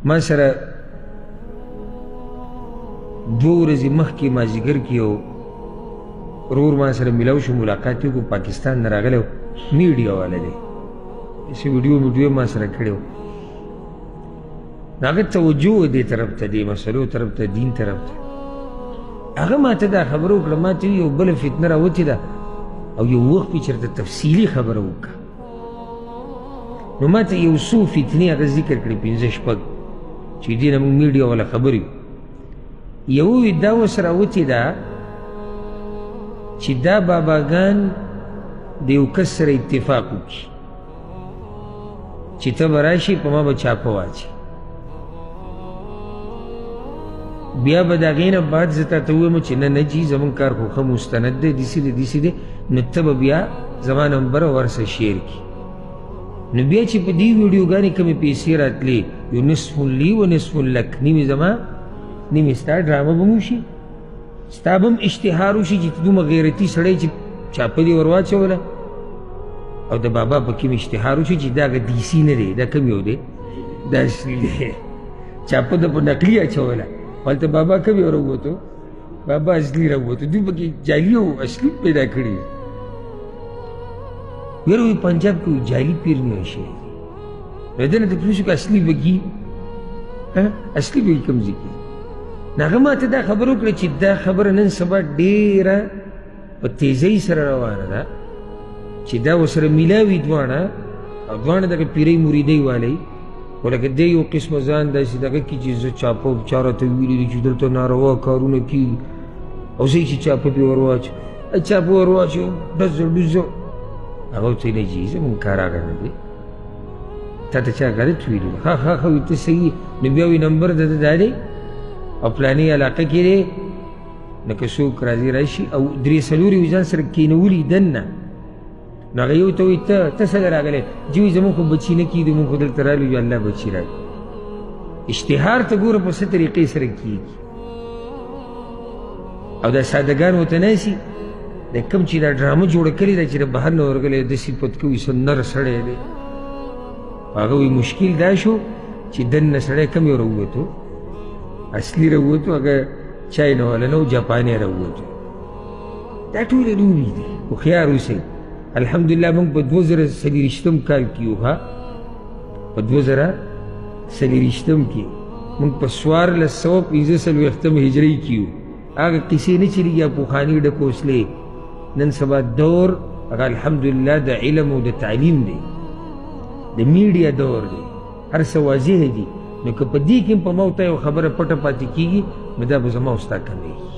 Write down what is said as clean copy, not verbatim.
ما سره 2 ورځې مخکې مازدیګر کې یو ورور ما سره میلاو شو، ملاقات یې وکړو، پاکستان نه راغلی و، میډیا والا دی، داسې ویډیو ما سره کړی و. هغه توجه و دې طرف ته، دې مسلو طرف ته، دین طرف ته. هغه ما ته دا خبره وکړه، ما ته یو بله فتنه راوتې ده او یو وخت پې چېرته تفصیلي خبره وکړه. نو ما ته یو څو فتنې هغه ذکر کړي، 5-6 چې دې نه مونږ میډیا والا خبرې وو. یو دا اوس راوتې ده چې دا باباګان د یو کس سره اتفاق وکړي چې ته به راشي په ما به چاپه واچي، بیا به د هغې نه بعد زه تا ته ووایم چې نه جي زمونږ کار خو ښه مستند دی، داسې دی داسې دی، نو ته به بیا زما نمبر ورسره شیر کړي. نو بیا چې په دې ویډیوګانې کمې پیسې راتلې، یو نصف لی و نصف لک، نیمې زما نیمې ستا ډرامه به مو شي، ستا به هم اشتهار وشي چې ته دومره غیرتي سړی چې چاپه دې ور واچوله، او د بابا په کې اشتهار وشي چې دا هغه دیسي نه دی، دا کوم یو دی، دا اصلي دی، چاپه د په نقلي اچوله، هلته بابا کوم یو راووتو، بابا اصلي راووتو، دوی پکې جعلي او اصلي پیدا کړي. ویره وی پنجاب کې جعلي پیر نه شي، نو دنه ته پوښتنه اصلي بګي، اصلي به کوم ځای کې. هغه ما ته دا خبره وکړه چې دا خبره نن سبا ډېره په تیزۍ سره روانه ده چې دا ورسره میلاوي دواړه، او دواړه دغه پیرۍ مریدۍ والی، خو لکه دی یو قسمه ځان داسې دغه کړي چې زه چاپه چاره ته ویلي دي چې دلته ناروا کارونه کېږي، او زه چې چاپه پې ور واچو، چاپه ور واچو ډزه ډوزه، هغه ورته نه جي زمونږ کار هغه نه دی، تا ته چا غلط ویلي؟ ښه ته صحیح. نو بیا وایي نمبر د ده دا دی او فلاني علاقه کې دی، نو که څوک راځي راشي او 3-4 یې ځان سره کېنولي دننه، نو هغه یو ته وایي ته څنګه راغلی؟ جي وایي زمونږ خو بچي نه کېږي، مونږ خو دلته رالو یو الله بچي راکړي. اشتهار ته ګوره په څه طریقې سره کېږي، او دا سادهګان ورته ناسي، د کوم چې دا ډرامه جوړه کړې ده چې د بهر نه ورغلی د صفت کوي څه نر سړی دی، هغه وایي مشکل دا شو چې دننه سړی کم یو راووتو، اصلي راووتو، هغه چاینا والا نه و، جاپاني راووتو. دا ټولې لوبې دي، هوښیار اوسئ. الحمدلله موږ په 2024 کال کې یو، په 2024 کې موږ په 1445 هجري کې یو. هغه قصې نه چلېږي، پوخاني ډکوسلې، نن سبا دور هغه الحمدلله د علم او د تعلیم دی، د میډیا دور دی، هر څه واضح دي. نو که په دې کې په ما ورته یو خبره پټه پاتې کېږي، نو دا به زما او ستا کمېږي.